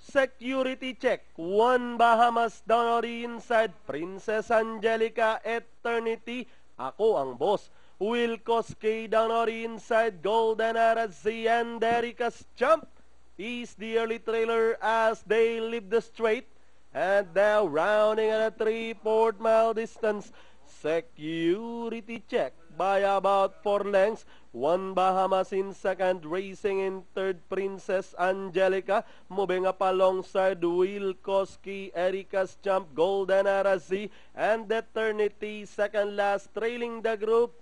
security check. 1 Bahamas down on the inside. Princess Angelica, Eternity. Ako ang boss. Wilkos K down on the inside. Golden Arazi and Erika's Jump is the early trailer as they leave the straight. And now rounding at a 3/4 mile distance. Security check by about 4 lengths. 1 Bahamas in second, racing in third, Princess Angelica. Moving up alongside Wilkoski, Erika's Jump, Golden Arazi, and Eternity. Second last, trailing the group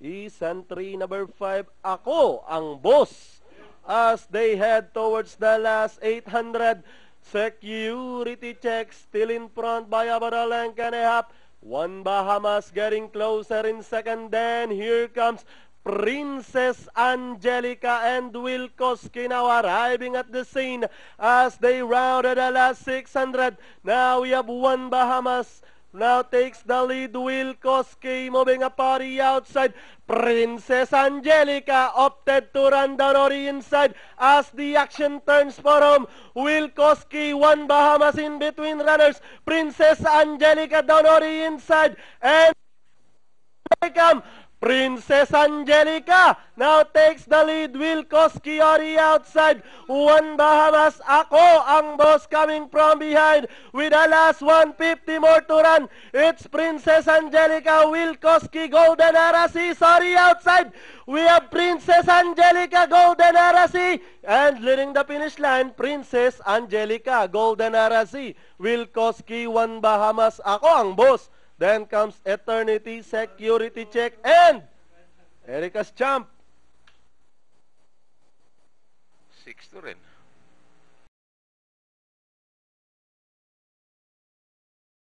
is entry number 5. Ako ang boss as they head towards the last 800. Security check still in front by about a length and a half. 1 Bahamas getting closer in second. Then here comes Princess Angelica and Wilkoski now arriving at the scene as they rounded the last 600. Now we have 1 Bahamas now takes the lead. Wilkoski moving up on the outside. Princess Angelica opted to run down on the inside as the action turns for home. Wilkoski, 1 Bahamas in between runners. Princess Angelica down on the inside. And come Princess Angelica now takes the lead. Wilkoski on the outside. 1 Bahamas, ako ang boss coming from behind with the last 150 more to run. It's Princess Angelica, Wilkoski, Golden Arazi on the outside. We have Princess Angelica, Golden Arazi, and leading the finish line, Princess Angelica, Golden Arazi, Wilkoski, 1 Bahamas, ako ang boss. Then comes Eternity, security check, and Erika's Jump. 6 to rin.